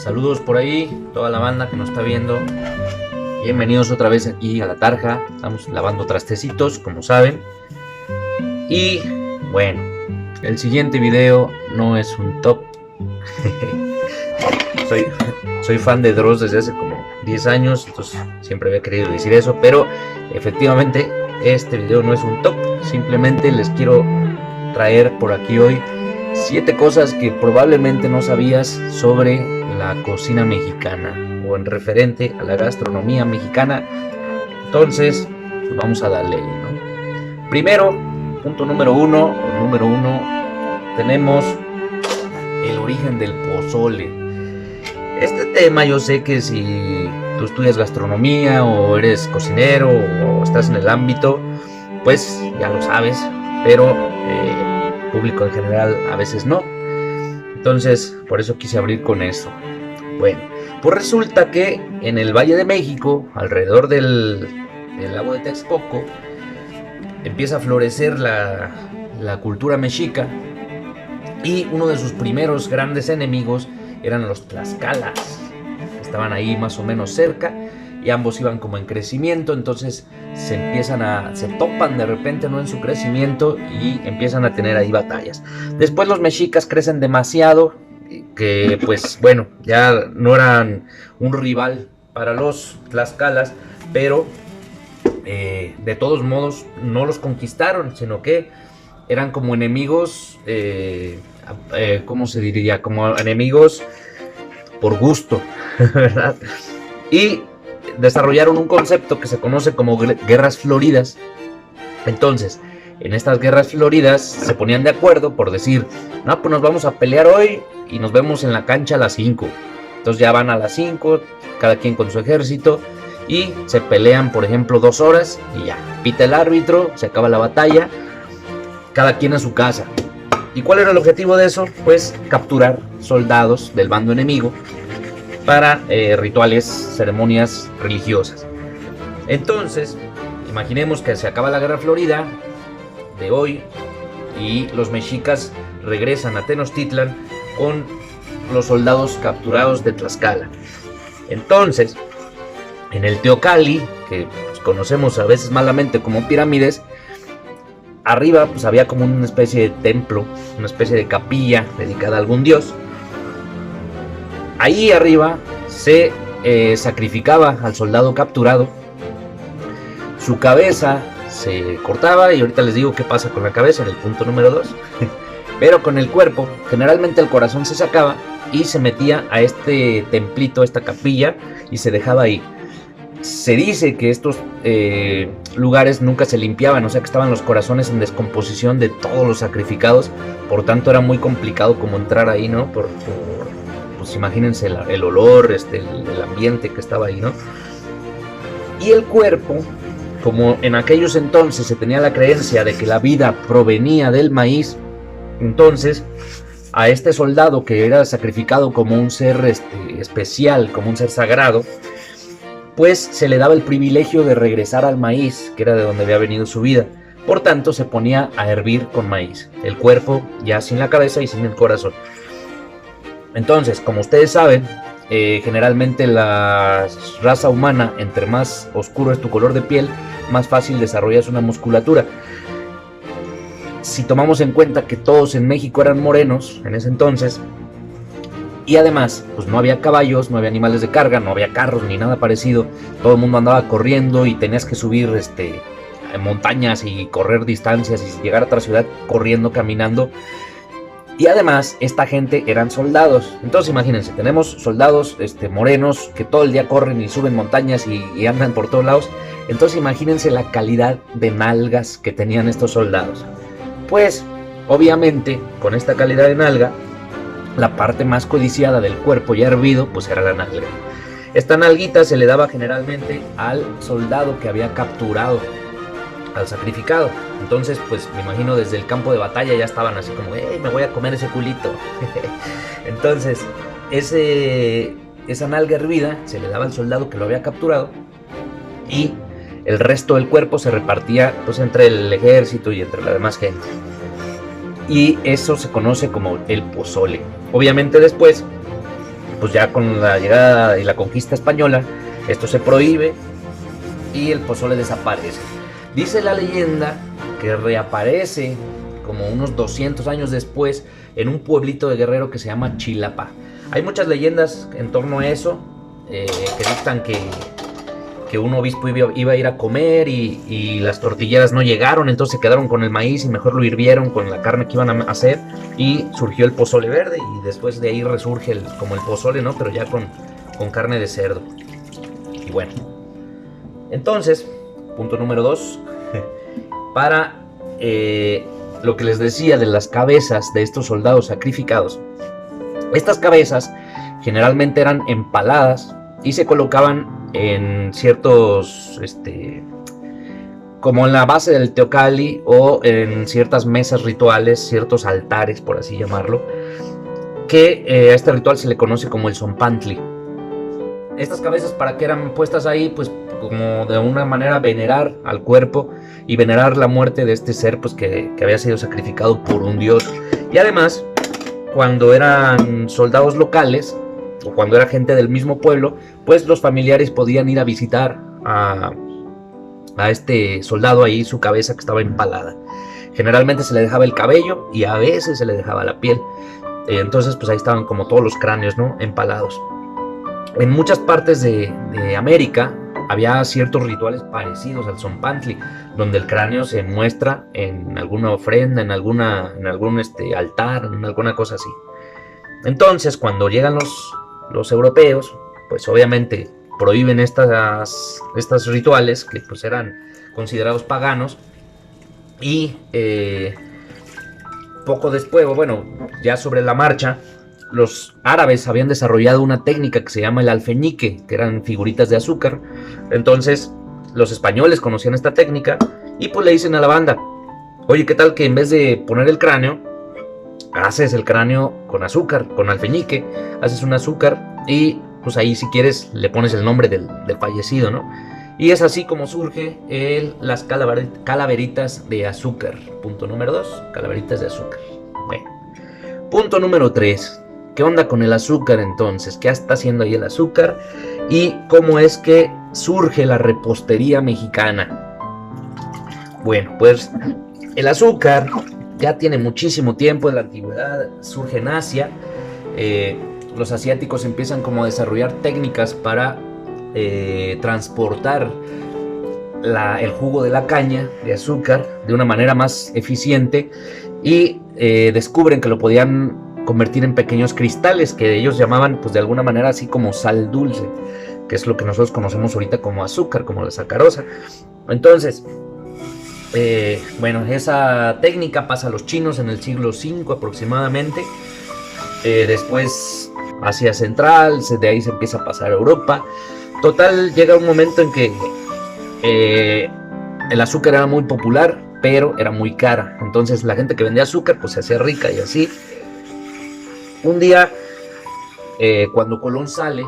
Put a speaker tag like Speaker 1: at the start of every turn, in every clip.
Speaker 1: Saludos por ahí, toda la banda que nos está viendo. Bienvenidos otra vez aquí a La Tarja. Estamos lavando trastecitos, como saben. Y bueno, el siguiente video no es un top. Soy fan de Dross desde hace como 10 años, entonces siempre había querido decir eso, pero efectivamente este video no es un top. Simplemente les quiero traer por aquí hoy 7 cosas que probablemente no sabías sobre la cocina mexicana o en referente a la gastronomía mexicana. Entonces pues vamos a darle, ¿no? Primero, punto número uno, tenemos el origen del pozole. Este tema yo sé que si tú estudias gastronomía o eres cocinero o estás en el ámbito, pues ya lo sabes, pero el público en general a veces no. Entonces, por eso quise abrir con eso. Bueno, pues resulta que en el Valle de México, alrededor del lago de Texcoco, empieza a florecer la cultura mexica, y uno de sus primeros grandes enemigos eran los tlaxcalas. Estaban ahí más o menos cerca y ambos iban como en crecimiento, entonces se topan de repente, ¿no?, en su crecimiento, y empiezan a tener ahí batallas. Después los mexicas crecen demasiado, que pues bueno, ya no eran un rival para los tlaxcalas, pero de todos modos no los conquistaron, sino que eran como enemigos, ¿cómo se diría? Como enemigos por gusto, ¿verdad? Y desarrollaron un concepto que se conoce como guerras floridas. Entonces, en estas guerras floridas se ponían de acuerdo por decir, no, pues nos vamos a pelear hoy y nos vemos en la cancha a las 5. Entonces ya van a las 5, cada quien con su ejército, y se pelean, por ejemplo, 2 horas y ya, pita el árbitro, se acaba la batalla, cada quien a su casa. ¿Y cuál era el objetivo de eso? Pues capturar soldados del bando enemigo para rituales, ceremonias religiosas. Entonces, imaginemos que se acaba la guerra florida de hoy y los mexicas regresan a Tenochtitlan con los soldados capturados de Tlaxcala. Entonces, en el Teocalli, que pues conocemos a veces malamente como pirámides, arriba pues había como una especie de templo, una especie de capilla dedicada a algún dios. Ahí arriba se sacrificaba al soldado capturado, su cabeza se cortaba, y ahorita les digo qué pasa con la cabeza en el punto número 2. Pero con el cuerpo, generalmente el corazón se sacaba y se metía a este templito, esta capilla, y se dejaba ahí. Se dice que estos lugares nunca se limpiaban, o sea que estaban los corazones en descomposición de todos los sacrificados, por tanto era muy complicado como entrar ahí, ¿no? Pues imagínense el olor, el ambiente que estaba ahí, ¿no? Y el cuerpo, como en aquellos entonces se tenía la creencia de que la vida provenía del maíz, entonces a este soldado que era sacrificado como un ser especial, como un ser sagrado, pues se le daba el privilegio de regresar al maíz, que era de donde había venido su vida. Por tanto, se ponía a hervir con maíz, el cuerpo ya sin la cabeza y sin el corazón. Entonces, como ustedes saben, generalmente la raza humana, entre más oscuro es tu color de piel, más fácil desarrollas una musculatura. Si tomamos en cuenta que todos en México eran morenos en ese entonces, y además pues no había caballos, no había animales de carga, no había carros ni nada parecido, todo el mundo andaba corriendo y tenías que subir montañas y correr distancias y llegar a otra ciudad corriendo, caminando. Y además esta gente eran soldados. Entonces imagínense, tenemos soldados morenos que todo el día corren y suben montañas y andan por todos lados. Entonces imagínense la calidad de nalgas que tenían estos soldados. Pues obviamente con esta calidad de nalga, la parte más codiciada del cuerpo ya hervido pues era la nalga. Esta nalguita se le daba generalmente al soldado que había capturado al sacrificado. Entonces pues me imagino desde el campo de batalla ya estaban así como me voy a comer ese culito. Entonces esa nalga hervida se le daba al soldado que lo había capturado, y el resto del cuerpo se repartía pues entre el ejército y entre la demás gente. Y eso se conoce como el pozole. Obviamente después pues ya con la llegada y la conquista española, esto se prohíbe y el pozole desaparece. Dice la leyenda que reaparece como unos 200 años después en un pueblito de Guerrero que se llama Chilapa. Hay muchas leyendas en torno a eso, que dictan que un obispo iba a ir a comer y las tortilleras no llegaron, entonces se quedaron con el maíz y mejor lo hirvieron con la carne que iban a hacer y surgió el pozole verde, y después de ahí resurge como el pozole, ¿no? Pero ya con carne de cerdo. Y bueno, entonces, punto número 2, para lo que les decía de las cabezas de estos soldados sacrificados. Estas cabezas generalmente eran empaladas y se colocaban en ciertos, como en la base del teocalli o en ciertas mesas rituales, ciertos altares, por así llamarlo, que a este ritual se le conoce como el zompantli. Estas cabezas, ¿para qué eran puestas ahí? Pues como de una manera venerar al cuerpo y venerar la muerte de este ser, pues que había sido sacrificado por un dios. Y además, cuando eran soldados locales o cuando era gente del mismo pueblo, pues los familiares podían ir a visitar a este soldado ahí, su cabeza que estaba empalada. Generalmente se le dejaba el cabello y a veces se le dejaba la piel. Entonces pues ahí estaban como todos los cráneos, ¿no? Empalados. En muchas partes de América había ciertos rituales parecidos al zompantli, donde el cráneo se muestra en alguna ofrenda, en algún altar, en alguna cosa así. Entonces, cuando llegan los europeos, pues obviamente prohíben estos rituales que pues eran considerados paganos, y poco después, bueno, ya sobre la marcha, los árabes habían desarrollado una técnica que se llama el alfeñique, que eran figuritas de azúcar. Entonces los españoles conocían esta técnica y pues le dicen a la banda: oye, ¿qué tal que en vez de poner el cráneo, haces el cráneo con azúcar, con alfeñique? Haces un azúcar y pues ahí, si quieres, le pones el nombre del fallecido, ¿no? Y es así como surge las calaveritas de azúcar. Punto número 2, calaveritas de azúcar. Bueno, punto número 3. ¿Qué onda con el azúcar entonces? ¿Qué está haciendo ahí el azúcar? ¿Y cómo es que surge la repostería mexicana? Bueno, pues el azúcar ya tiene muchísimo tiempo en la antigüedad, surge en Asia. Los asiáticos empiezan como a desarrollar técnicas para transportar el jugo de la caña de azúcar de una manera más eficiente, y descubren que lo podían convertir en pequeños cristales que ellos llamaban pues de alguna manera así como sal dulce, que es lo que nosotros conocemos ahorita como azúcar, como la sacarosa. Entonces, bueno, esa técnica pasa a los chinos en el siglo V aproximadamente. Después Asia Central, de ahí se empieza a pasar a Europa. Total, llega un momento en que el azúcar era muy popular, pero era muy cara. Entonces la gente que vendía azúcar pues se hacía rica, y así. Un día, cuando Colón sale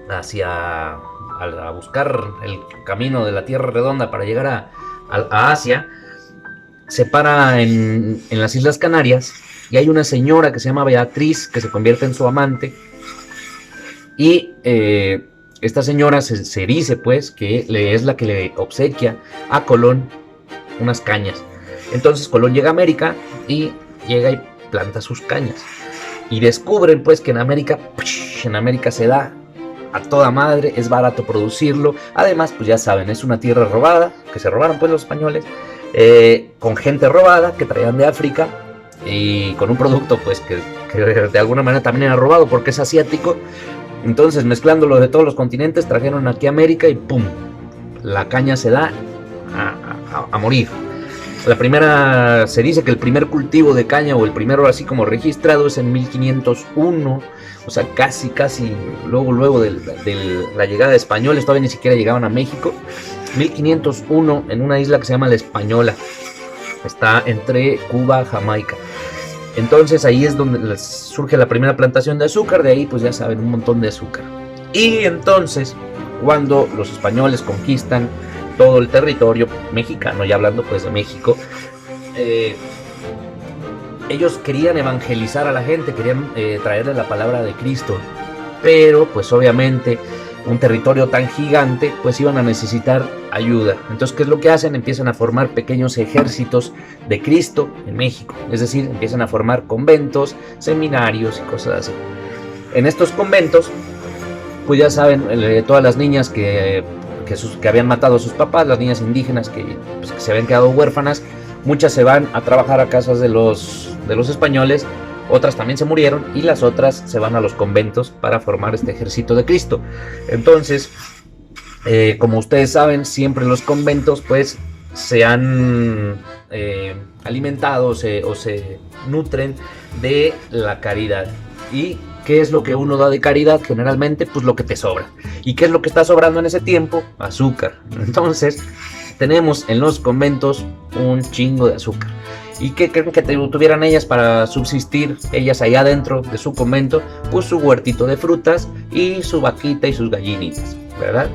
Speaker 1: a buscar el camino de la Tierra Redonda para llegar a Asia, se para en las Islas Canarias, y hay una señora que se llama Beatriz que se convierte en su amante, y esta señora se dice pues que es la que le obsequia a Colón unas cañas. Entonces Colón llega a América y llega y planta sus cañas, y descubren pues que en América se da a toda madre, es barato producirlo. Además, pues ya saben, es una tierra robada, que se robaron pues los españoles, con gente robada que traían de África, y con un producto pues que de alguna manera también era robado porque es asiático. Entonces, mezclándolo de todos los continentes, trajeron aquí a América y ¡pum! La caña se da a morir. Se dice que el primer cultivo de caña, o el primero así como registrado, es en 1501, o sea, casi luego de la llegada de españoles. Todavía ni siquiera llegaban a México. 1501, en una isla que se llama La Española, está entre Cuba y Jamaica. Entonces ahí es donde surge la primera plantación de azúcar. De ahí pues ya saben, un montón de azúcar. Y entonces, cuando los españoles conquistan todo el territorio mexicano, ya hablando pues de México, ellos querían evangelizar a la gente, querían traerle la palabra de Cristo, pero pues obviamente un territorio tan gigante, pues iban a necesitar ayuda. Entonces, ¿qué es lo que hacen? Empiezan a formar pequeños ejércitos de Cristo en México, es decir, empiezan a formar conventos, seminarios y cosas así. En estos conventos, pues ya saben, todas las niñas que habían matado a sus papás, las niñas indígenas que se habían quedado huérfanas, muchas se van a trabajar a casas de los españoles, otras también se murieron y las otras se van a los conventos para formar este ejército de Cristo. Entonces, como ustedes saben, siempre los conventos pues se han alimentado o se nutren de la caridad. ¿Y qué es lo que uno da de caridad? Generalmente pues lo que te sobra. ¿Y qué es lo que está sobrando en ese tiempo? Azúcar. Entonces tenemos en los conventos un chingo de azúcar. ¿Y qué creen que tuvieran ellas para subsistir, ellas allá dentro de su convento? Pues su huertito de frutas y su vaquita y sus gallinitas, ¿verdad?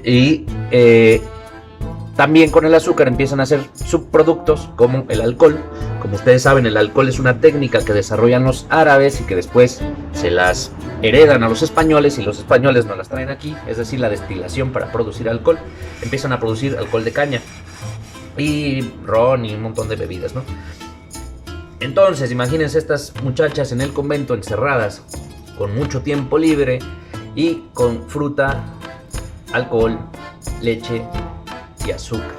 Speaker 1: Y también con el azúcar empiezan a hacer subproductos como el alcohol. Como ustedes saben, el alcohol es una técnica que desarrollan los árabes y que después se las heredan a los españoles y los españoles nos las traen aquí, es decir, la destilación para producir alcohol. Empiezan a producir alcohol de caña y ron y un montón de bebidas, ¿no? Entonces, imagínense estas muchachas en el convento encerradas con mucho tiempo libre y con fruta, alcohol, leche y azúcar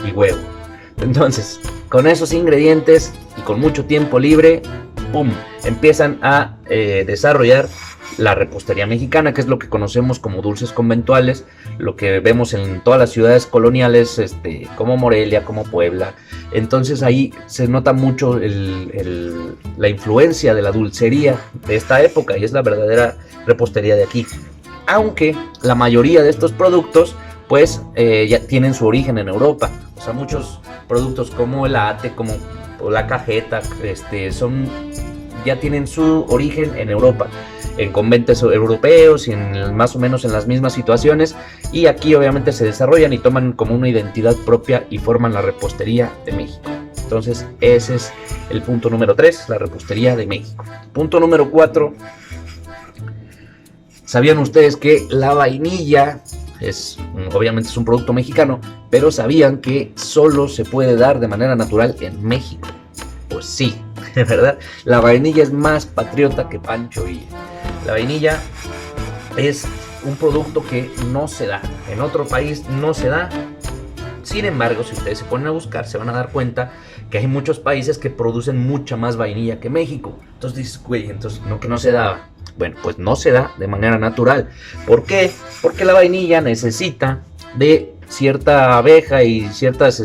Speaker 1: y huevo. Entonces, con esos ingredientes y con mucho tiempo libre, ¡pum!, empiezan a desarrollar la repostería mexicana, que es lo que conocemos como dulces conventuales, lo que vemos en todas las ciudades coloniales, como Morelia, como Puebla. Entonces ahí se nota mucho la influencia de la dulcería de esta época y es la verdadera repostería de aquí. Aunque la mayoría de estos productos pues ya tienen su origen en Europa. O sea, muchos productos como el ate, como la cajeta, ya tienen su origen en Europa, en conventos europeos y más o menos en las mismas situaciones, y aquí obviamente se desarrollan y toman como una identidad propia y forman la repostería de México. Entonces ese es el punto número 3, la repostería de México. Punto número 4, ¿sabían ustedes que la vainilla obviamente es un producto mexicano, pero sabían que solo se puede dar de manera natural en México? Pues sí, ¿verdad? La vainilla es más patriota que Pancho Villa. La vainilla es un producto que no se da, en otro país no se da. Sin embargo, si ustedes se ponen a buscar, se van a dar cuenta que hay muchos países que producen mucha más vainilla que México. Entonces dices, güey, entonces no, que no se daba. Bueno, pues no se da de manera natural. ¿Por qué? Porque la vainilla necesita de cierta abeja y ciertos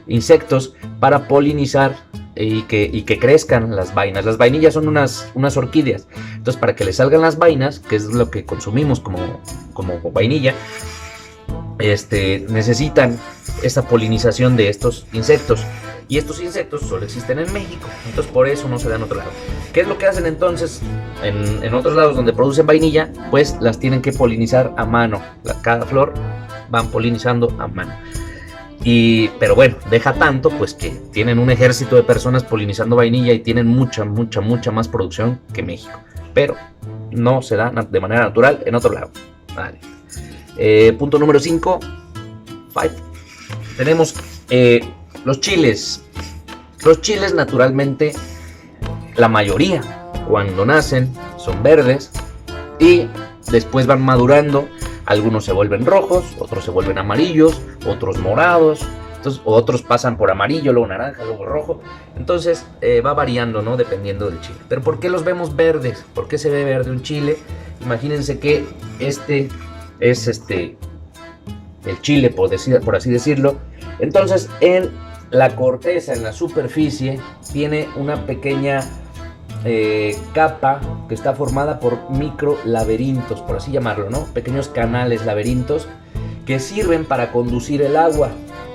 Speaker 1: insectos para polinizar y que crezcan las vainas. Las vainillas son unas orquídeas. Entonces, para que le salgan las vainas, que es lo que consumimos como vainilla, necesitan esa polinización de estos insectos. Y estos insectos solo existen en México. Entonces, por eso no se da en otro lado. ¿Qué es lo que hacen entonces en otros lados donde producen vainilla? Pues las tienen que polinizar a mano. Cada flor van polinizando a mano. Pero bueno, deja tanto pues que tienen un ejército de personas polinizando vainilla y tienen mucha más producción que México. Pero no se da de manera natural en otro lado. Vale. Punto número 5. Tenemos los chiles. Los chiles naturalmente, la mayoría cuando nacen son verdes y después van madurando. Algunos se vuelven rojos, otros se vuelven amarillos, otros morados, otros pasan por amarillo, luego naranja, luego rojo. Entonces va variando, ¿no? Dependiendo del chile. Pero ¿por qué los vemos verdes? ¿Por qué se ve verde un chile? Imagínense que este es el chile, por así decirlo. Entonces en la corteza, en la superficie, tiene una pequeña capa que está formada por micro laberintos, por así llamarlo, ¿no? Pequeños canales, laberintos que sirven para conducir el agua,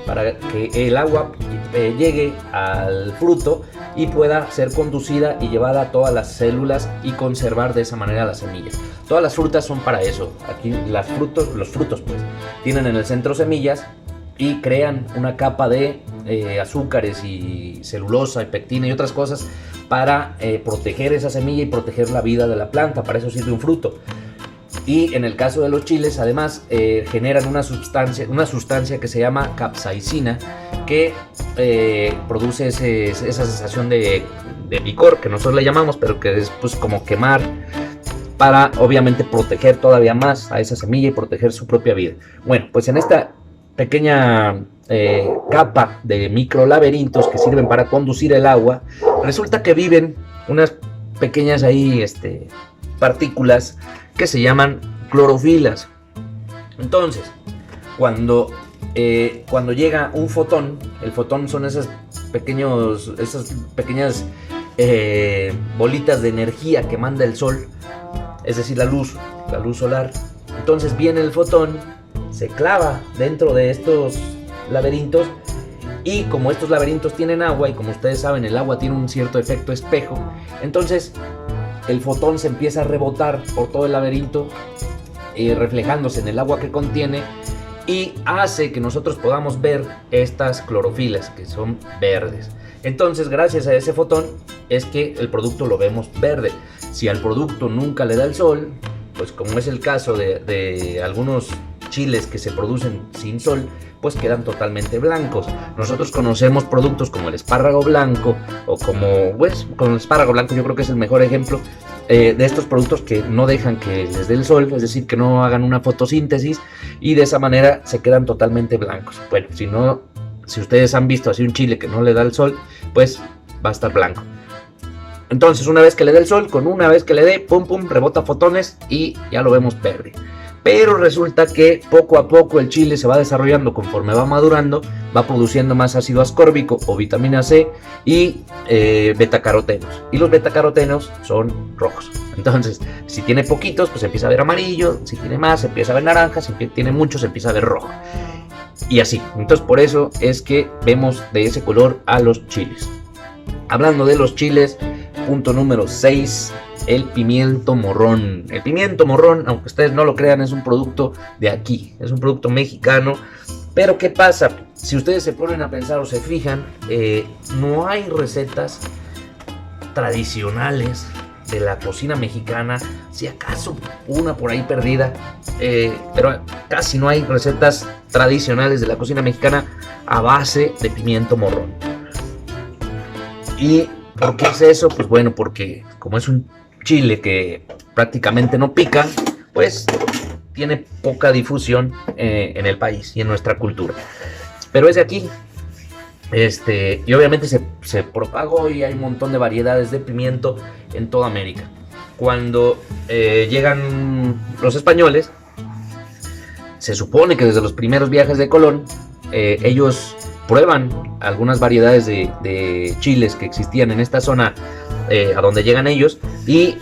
Speaker 1: para que el agua llegue al fruto y pueda ser conducida y llevada a todas las células y conservar de esa manera las semillas. Todas las frutas son para eso. Aquí los frutos pues tienen en el centro semillas y crean una capa de azúcares y celulosa y pectina y otras cosas para proteger esa semilla y proteger la vida de la planta. Para eso sirve un fruto. Y en el caso de los chiles, además, generan una sustancia que se llama capsaicina, que produce esa sensación de picor, que nosotros le llamamos, pero que es pues como quemar, para obviamente proteger todavía más a esa semilla y proteger su propia vida. Bueno, pues en esta pequeña capa de microlaberintos que sirven para conducir el agua, resulta que viven unas pequeñas ahí partículas que se llaman clorofilas. Entonces, cuando llega un fotón, el fotón son esas pequeñas bolitas de energía que manda el sol, es decir, la luz solar. Entonces viene el fotón, se clava dentro de estos laberintos, y como estos laberintos tienen agua, y como ustedes saben, el agua tiene un cierto efecto espejo, entonces el fotón se empieza a rebotar por todo el laberinto, reflejándose en el agua que contiene, y hace que nosotros podamos ver estas clorofilas, que son verdes. Entonces, gracias a ese fotón es que el producto lo vemos verde. Si al producto nunca le da el sol, pues como es el caso de algunos chiles que se producen sin sol, pues quedan totalmente blancos. Nosotros conocemos productos como el espárrago blanco, o pues con el espárrago blanco yo creo que es el mejor ejemplo de estos productos que no dejan que les dé el sol, es decir, que no hagan una fotosíntesis, y de esa manera se quedan totalmente blancos. Bueno, si ustedes han visto así un chile que no le da el sol, pues va a estar blanco. Entonces, una vez que le dé el sol, una vez que le dé, pum pum, rebota fotones y ya lo vemos verde. Pero resulta que poco a poco el chile se va desarrollando, conforme va madurando, va produciendo más ácido ascórbico o vitamina C y betacarotenos. Y los betacarotenos son rojos. Entonces, si tiene poquitos, pues empieza a ver amarillo. Si tiene más, empieza a ver naranja. Si tiene muchos, empieza a ver rojo. Y así. Entonces, por eso es que vemos de ese color a los chiles. Hablando de los chiles, punto número 6. El pimiento morrón. El pimiento morrón, aunque ustedes no lo crean, es un producto de aquí, es un producto mexicano. Pero ¿qué pasa? Si ustedes se ponen a pensar o se fijan, no hay recetas tradicionales de la cocina mexicana, si acaso una por ahí perdida, pero casi no hay recetas tradicionales de la cocina mexicana a base de pimiento morrón. ¿Y por qué es eso? Pues bueno, porque como es un chile que prácticamente no pica, pues tiene poca difusión en el país y en nuestra cultura. Pero es de aquí. Y obviamente se propagó, y hay un montón de variedades de pimiento en toda América. Cuando llegan los españoles, se supone que desde los primeros viajes de Colón, ellos prueban algunas variedades de chiles que existían en esta zona a donde llegan ellos, y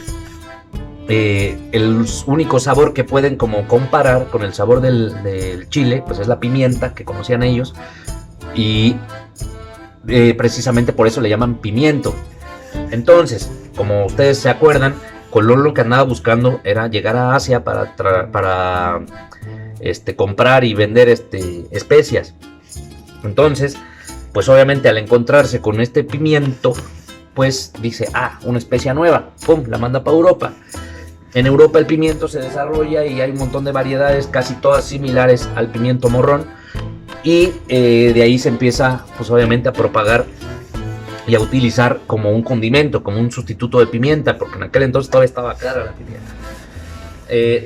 Speaker 1: el único sabor que pueden como comparar con el sabor del chile, pues es la pimienta que conocían ellos, y precisamente por eso le llaman pimiento. Entonces, como ustedes se acuerdan, Colón lo que andaba buscando era llegar a Asia para comprar y vender especias. Entonces, pues obviamente al encontrarse con este pimiento, pues dice, una especia nueva, pum, la manda para Europa. En Europa el pimiento se desarrolla y hay un montón de variedades, casi todas similares al pimiento morrón, y de ahí se empieza, pues obviamente, a propagar y a utilizar como un condimento, como un sustituto de pimienta, porque en aquel entonces todavía estaba cara la pimienta.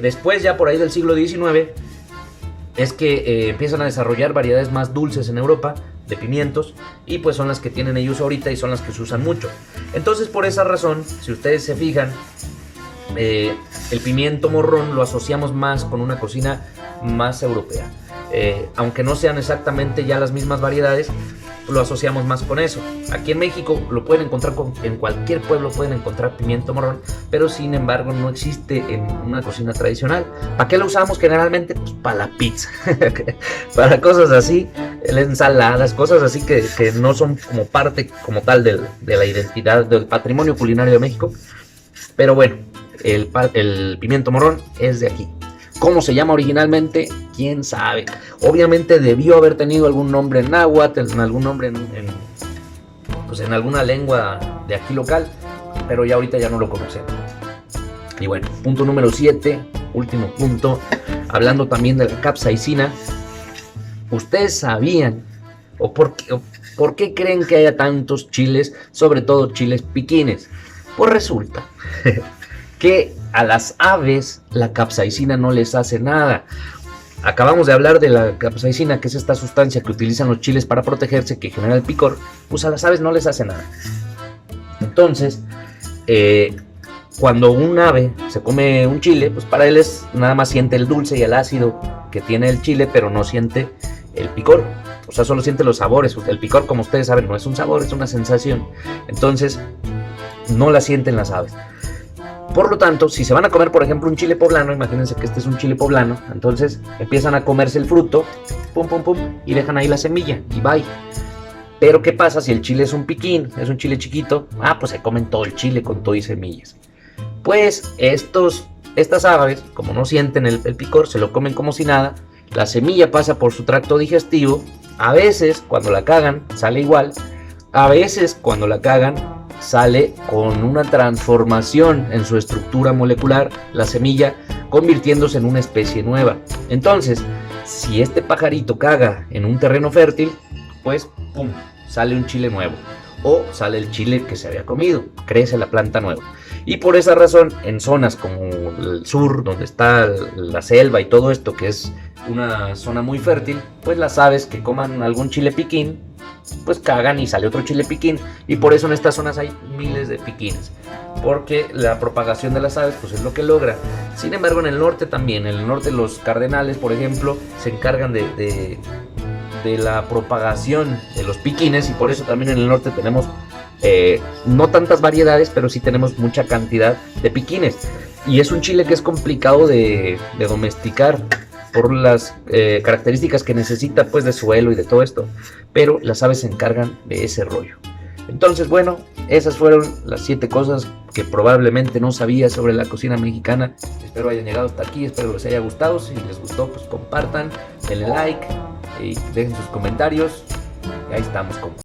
Speaker 1: Después, ya por ahí del siglo XIX, es que empiezan a desarrollar variedades más dulces en Europa de pimientos, y pues son las que tienen ellos ahorita y son las que se usan mucho. Entonces, por esa razón, si ustedes se fijan, el pimiento morrón lo asociamos más con una cocina más europea. Aunque no sean exactamente ya las mismas variedades, lo asociamos más con eso. Aquí en México lo pueden encontrar, en cualquier pueblo pueden encontrar pimiento morrón, pero sin embargo no existe en una cocina tradicional. ¿Para qué lo usamos generalmente? Pues para la pizza, para cosas así, ensaladas, cosas así que no son como parte como tal de la identidad del patrimonio culinario de México. Pero bueno, el pimiento morrón es de aquí. ¿Cómo se llama originalmente? ¿Quién sabe? Obviamente debió haber tenido algún nombre en náhuatl, algún nombre en alguna lengua de aquí local, pero ya ahorita ya no lo conocemos. Y bueno, punto número 7, último punto, hablando también de la capsaicina. ¿Ustedes sabían o por qué creen que haya tantos chiles, sobre todo chiles piquines? Pues resulta que a las aves la capsaicina no les hace nada. Acabamos de hablar de la capsaicina, que es esta sustancia que utilizan los chiles para protegerse, que genera el picor. Pues a las aves no les hace nada. Entonces, cuando un ave se come un chile, pues para él nada más siente el dulce y el ácido que tiene el chile, pero no siente el picor. O sea, solo siente los sabores. El picor, como ustedes saben, no es un sabor, es una sensación. Entonces, no la sienten las aves. Por lo tanto, si se van a comer, por ejemplo, un chile poblano, imagínense que este es un chile poblano, entonces empiezan a comerse el fruto, pum, pum, pum, y dejan ahí la semilla, y bye. Pero ¿qué pasa si el chile es un piquín, es un chile chiquito? Pues se comen todo el chile con todo y semillas. Pues estas aves, como no sienten el picor, se lo comen como si nada, la semilla pasa por su tracto digestivo, a veces cuando la cagan sale igual, a veces cuando la cagan sale con una transformación en su estructura molecular, la semilla, convirtiéndose en una especie nueva. Entonces, si este pajarito caga en un terreno fértil, pues ¡pum!, sale un chile nuevo. O sale el chile que se había comido, crece la planta nueva. Y por esa razón, en zonas como el sur, donde está la selva y todo esto, que es una zona muy fértil, pues las aves que coman algún chile piquín, pues cagan y sale otro chile piquín. Y por eso en estas zonas hay miles de piquines, porque la propagación de las aves pues es lo que logra. Sin embargo, en el norte también, en el norte los cardenales, por ejemplo, se encargan de la propagación de los piquines, y por eso también en el norte tenemos no tantas variedades, pero sí tenemos mucha cantidad de piquines. Y es un chile que es complicado de domesticar por las características que necesita, pues, de suelo y de todo esto, pero las aves se encargan de ese rollo. Entonces, bueno, esas fueron las 7 cosas que probablemente no sabía sobre la cocina mexicana. Espero hayan llegado hasta aquí, espero les haya gustado. Si les gustó, pues compartan, denle like y dejen sus comentarios. Y ahí estamos, compa.